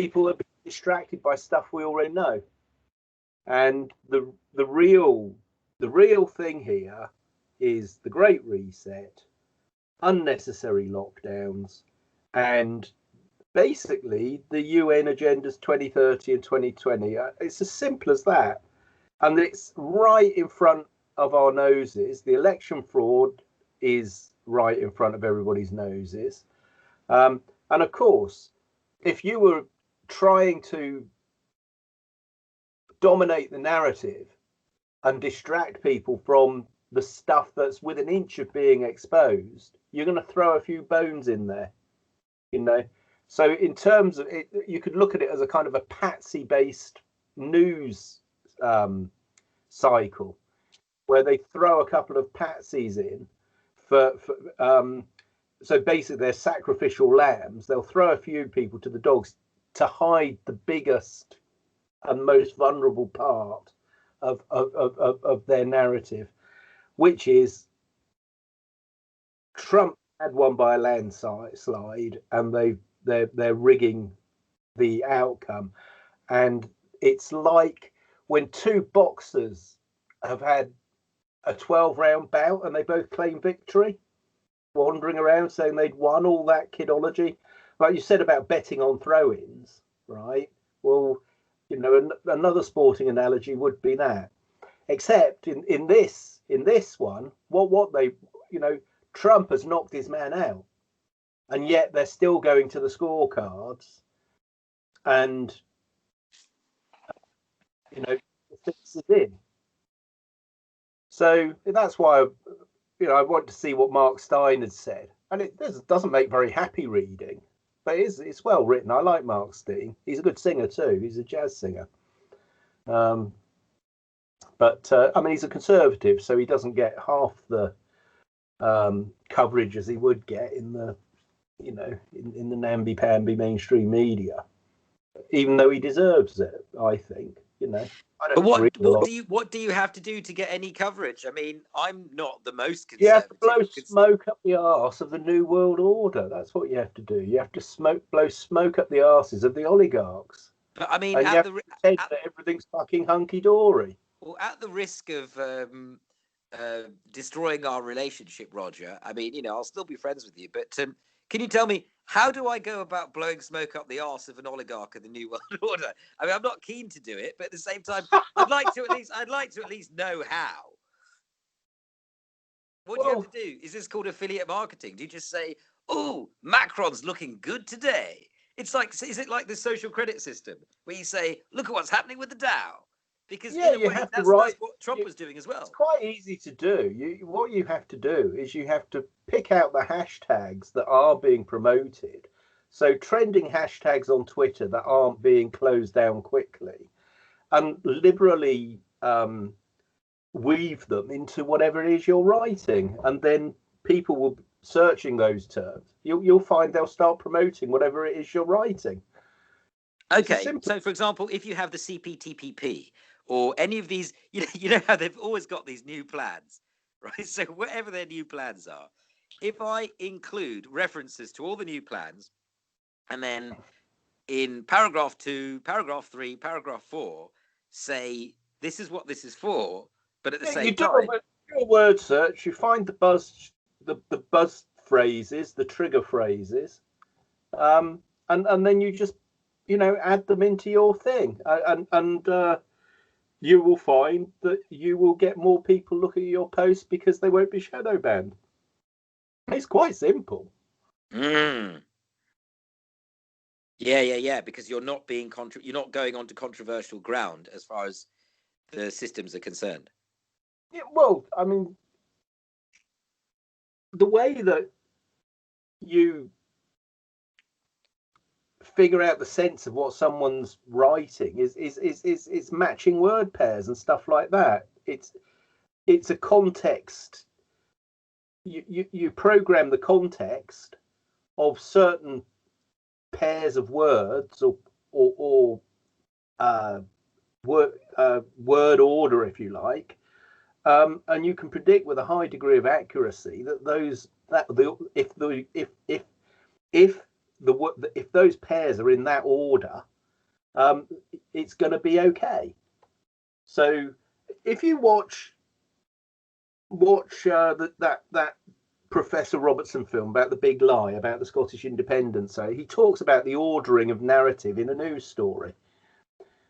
people are distracted by stuff we already know. And the real thing here is the Great Reset, unnecessary lockdowns, and basically the UN agendas 2030 and 2020. It's as simple as that, and it's right in front of our noses. The election fraud is right in front of everybody's noses, and of course, if you were trying to dominate the narrative and distract people from the stuff that's within an inch of being exposed, you're going to throw a few bones in there, you know. So in terms of it, you could look at it as a kind of a patsy based news cycle where they throw a couple of patsies in for so basically they're sacrificial lambs. They'll throw a few people to the dogs to hide the biggest and most vulnerable part of their narrative, which is Trump had won by a landslide, and they're rigging the outcome. And it's like when two boxers have had a 12-round bout and they both claim victory, wandering around saying they'd won, all that kidology. Like you said about betting on throw-ins, right? Well, you know, another sporting analogy would be that. Except in this one, what they, you know, Trump has knocked his man out, and yet they're still going to the scorecards, and you know, fix it in. So that's why, you know, I want to see what Mark Stein had said, and it doesn't make very happy reading, but it's well written. I like Mark Stein. He's a good singer too. He's a jazz singer. But I mean, he's a conservative, so he doesn't get half the coverage as he would get in the, you know, in the namby-pamby mainstream media, even though he deserves it, I think. You know, I don't what do you have to do to get any coverage? I mean, I'm not the most conservative. You have to blow smoke up the arse of the New World Order. That's what you have to do. You have to blow smoke up the arses of the oligarchs. But I mean, and you have to pretend that everything's fucking hunky-dory. Well, at the risk of destroying our relationship, Roger, I mean, you know, I'll still be friends with you, but can you tell me, how do I go about blowing smoke up the arse of an oligarch of the New World Order? I mean, I'm not keen to do it, but at the same time, I'd like to at least know how. What do you have to do? Is this called affiliate marketing? Do you just say, "Oh, Macron's looking good today"? It's like, is it like the social credit system where you say, "Look at what's happening with the Dow"? Because yeah, in a way, that's what Trump was doing as well. It's quite easy to do. What you have to do is you have to pick out the hashtags that are being promoted. So trending hashtags on Twitter that aren't being closed down quickly, and liberally weave them into whatever it is you're writing, and then people will be searching those terms. You'll find they'll start promoting whatever it is you're writing. Okay, so for example, if you have the CPTPP or any of these, you know how they've always got these new plans, right? So whatever their new plans are, if I include references to all the new plans, and then in paragraph 2, paragraph 3, paragraph 4, say this is what this is for, but at the same time, you do a word search, you find the buzz phrases, the trigger phrases, and then you just, you know, add them into your thing, and you will find that you will get more people looking at your posts because they won't be shadow banned. It's quite simple. Yeah. Because you're not being you're not going onto controversial ground as far as the systems are concerned. Yeah, well, I mean, the way that you figure out the sense of what someone's writing is matching word pairs and stuff like that. It's a context. You program the context of certain pairs of words or word order, if you like, and you can predict with a high degree of accuracy that if those pairs are in that order, it's going to be okay. So if you watch that Professor Robertson film about the big lie, about the Scottish independence, so he talks about the ordering of narrative in a news story.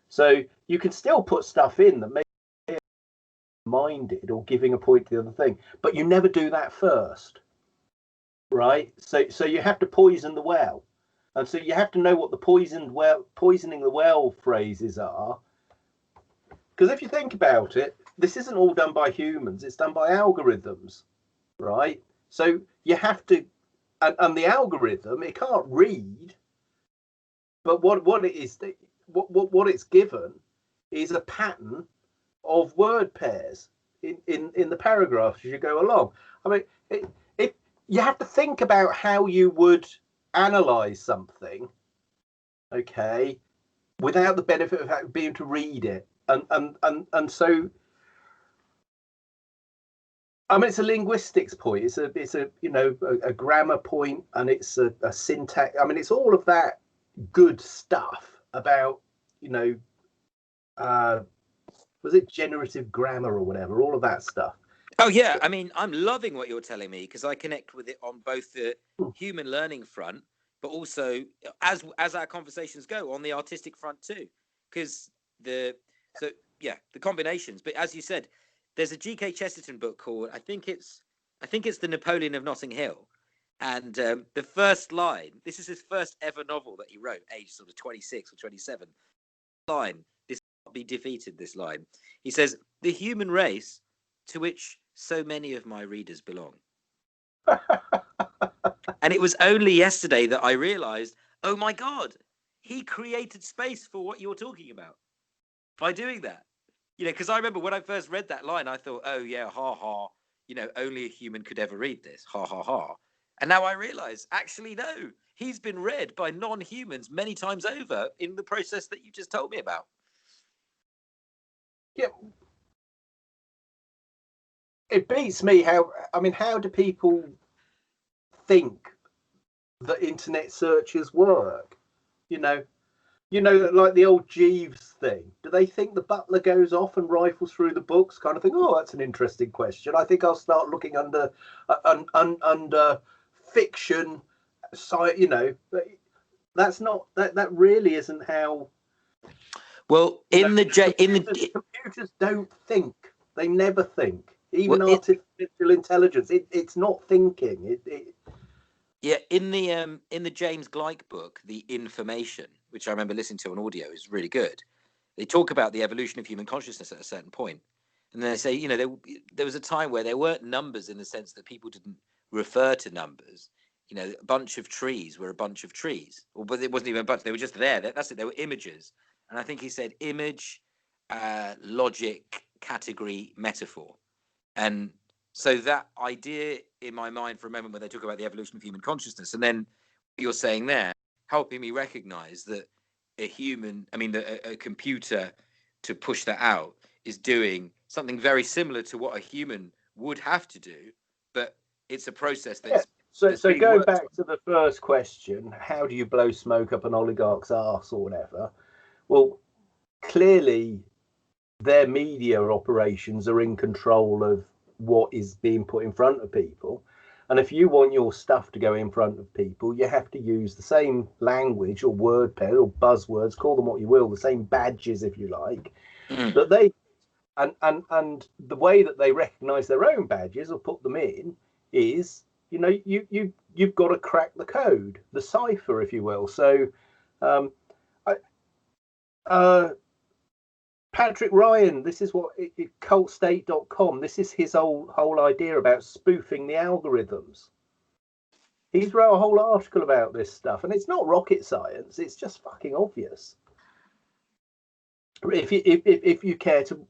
So you can still put stuff in that may be minded or giving a point to the other thing, but you never do that first, right? So you have to poison the well, and so you have to know what the poisoning the well phrases are. Because if you think about it, this isn't all done by humans; it's done by algorithms, right? So you have to, and the algorithm, it can't read, but what it is, what it's given is a pattern of word pairs in the paragraphs as you go along. I mean, if you have to think about how you would analyze something, okay, without the benefit of being able to read it, and so. I mean, it's a linguistics point. It's a a grammar point, and it's a syntax. I mean, it's all of that good stuff about was it generative grammar or whatever? All of that stuff. Oh yeah, I mean, I'm loving what you're telling me because I connect with it on both the human learning front, but also as our conversations go on the artistic front too. Because the combinations. But as you said, there's a G.K. Chesterton book called I think it's The Napoleon of Notting Hill, and the first line. This is his first ever novel that he wrote, aged sort of 26 or 27. Line. This cannot be defeated. This line. He says, "The human race, to which so many of my readers belong." And it was only yesterday that I realized, oh my God, he created space for what you're talking about by doing that. Because I remember when I first read that line, I thought, oh yeah, ha ha, only a human could ever read this, ha ha ha. And now I realize, actually, no, he's been read by non-humans many times over in the process that you just told me about. Yeah. It beats me how do people think that internet searches work? Like the old Jeeves thing. Do they think the butler goes off and rifles through the books? Kind of thing. Oh, that's an interesting question. I think I'll start looking under fiction. That's not that really isn't how. Well, computers don't think. They never think. Even artificial intelligence, it's not thinking. Yeah, in the James Gleick book, The Information, which I remember listening to on audio, is really good. They talk about the evolution of human consciousness at a certain point, and they say, there was a time where there weren't numbers in the sense that people didn't refer to numbers. A bunch of trees were a bunch of trees, but it wasn't even a bunch; they were just there. That's it. They were images, and I think he said image, logic, category, metaphor, and so that idea in my mind for a moment when they talk about the evolution of human consciousness, and then what you're saying there, helping me recognize that a computer, to push that out, is doing something very similar to what a human would have to do, but it's a process that's so going back to the first question, how do you blow smoke up an oligarch's arse or whatever? Well, clearly their media operations are in control of what is being put in front of people. And if you want your stuff to go in front of people, you have to use the same language or word pair or buzzwords, call them what you will, the same badges, if you like, that they and the way that they recognize their own badges or put them in is, you've got to crack the code, the cipher, if you will. So Patrick Ryan, this is what cultstate.com, this is his whole idea about spoofing the algorithms. He's wrote a whole article about this stuff, and it's not rocket science, it's just fucking obvious. If you care to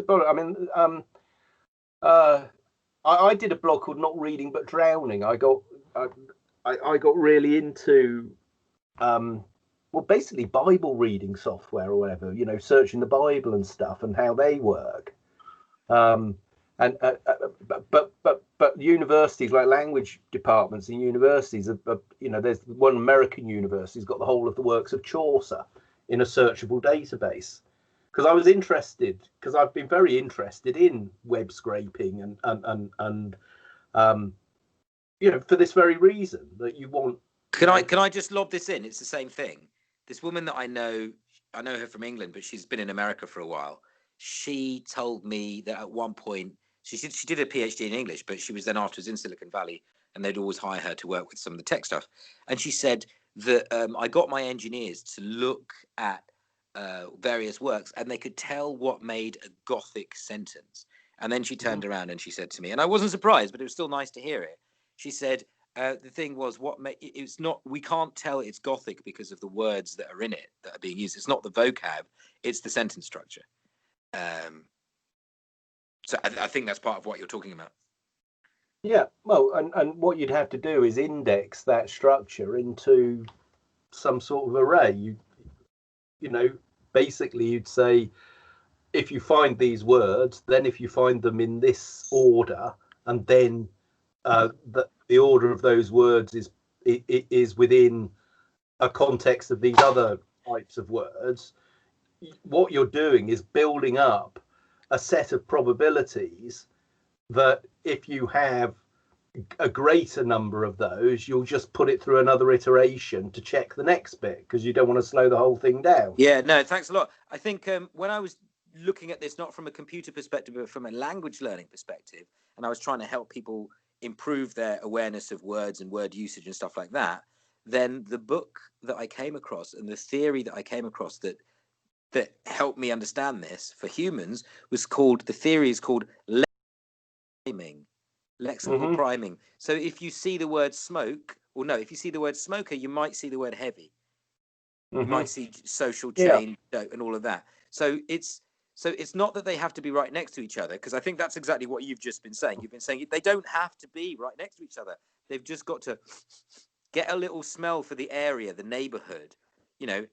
borrow, I did a blog called Not Reading But Drowning. I got really into basically Bible reading software or whatever, searching the Bible and stuff and how they work. But universities, like language departments in universities, there's one American university's got the whole of the works of Chaucer in a searchable database. Because I was interested, because I've been very interested in web scraping and for this very reason, that you want. Can I just lob this in? It's the same thing. This woman that I know her from England, but she's been in America for a while. She told me that at one point she did a PhD in English, but she was then afterwards in Silicon Valley, and they'd always hire her to work with some of the tech stuff. And she said that I got my engineers to look at various works, and they could tell what made a Gothic sentence. And then she turned around and she said to me, and I wasn't surprised, but it was still nice to hear it. She said, the thing was, it's not, we can't tell it's Gothic because of the words that are in it that are being used. It's not the vocab, it's the sentence structure. So I think that's part of what you're talking about. Yeah, well, and what you'd have to do is index that structure into some sort of array. Basically you'd say, if you find these words, then if you find them in this order, and then the order of those words is within a context of these other types of words, what you're doing is building up a set of probabilities that if you have a greater number of those, you'll just put it through another iteration to check the next bit, because you don't want to slow the whole thing down. Yeah, no, thanks a lot. I think when I was looking at this, not from a computer perspective, but from a language learning perspective, and I was trying to help people improve their awareness of words and word usage and stuff like that, then the book that I came across and the theory that I came across that helped me understand this for humans was called, the theory is called priming, lexical priming. So if you see the word smoke, or no, if you see the word smoker, you might see the word heavy. You might see social chain and all of that. So it's not that they have to be right next to each other, because I think that's exactly what you've just been saying. You've been saying they don't have to be right next to each other. They've just got to get a little smell for the area, the neighborhood.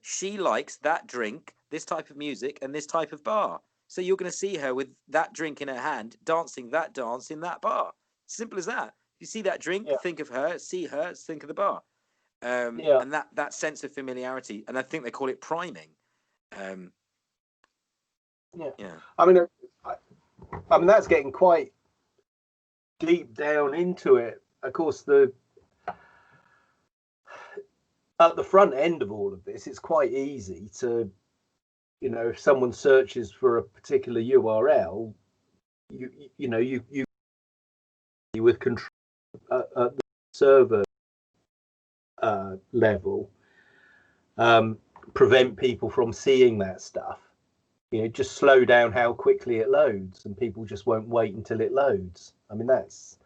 She likes that drink, this type of music, and this type of bar. So you're going to see her with that drink in her hand, dancing that dance in that bar. Simple as that. You see that drink, think of her, see her, think of the bar. And that sense of familiarity, and I think they call it priming. I mean, that's getting quite deep down into it. Of course, at the front end of all of this, it's quite easy to, if someone searches for a particular URL, you with control at the server level, prevent people from seeing that stuff. Just slow down how quickly it loads, and people just won't wait until it loads. I mean, this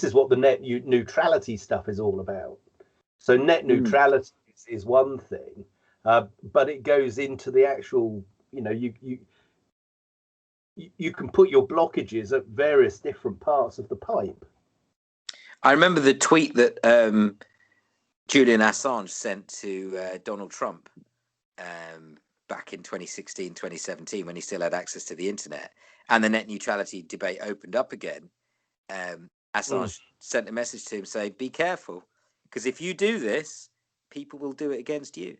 is what the net neutrality stuff is all about. So net neutrality is one thing, but it goes into the actual, you can put your blockages at various different parts of the pipe. I remember the tweet that Julian Assange sent to Donald Trump back in 2016, 2017, when he still had access to the internet, and the net neutrality debate opened up again. Assange sent a message to him saying, be careful, because if you do this, people will do it against you.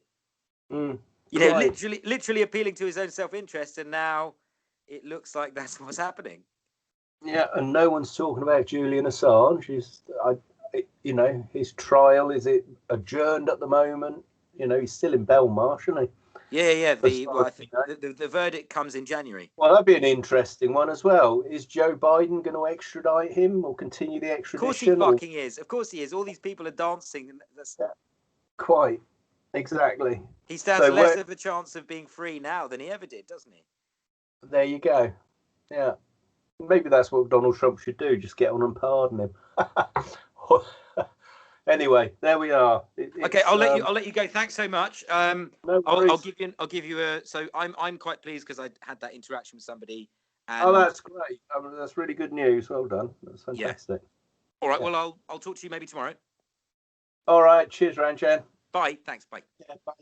Literally appealing to his own self-interest, and now it looks like that's what's happening. Yeah, and no one's talking about Julian Assange. His trial, is it adjourned at the moment? He's still in Belmarsh, isn't he? Yeah. The verdict comes in January. Well, that'd be an interesting one as well. Is Joe Biden going to extradite him or continue the extradition? Of course he fucking is. Of course he is. All these people are dancing. Quite. Exactly. He stands less of a chance of being free now than he ever did, doesn't he? There you go. Yeah. Maybe that's what Donald Trump should do. Just get on and pardon him. Anyway, there we are. Okay, I'll let you go. Thanks so much. No I'll give you a. So I'm quite pleased because I had that interaction with somebody. And that's great. That's really good news. Well done. That's fantastic. All right. Well, I'll talk to you maybe tomorrow. All right. Cheers, Ranjan. Bye. Thanks. Bye. Yeah, bye.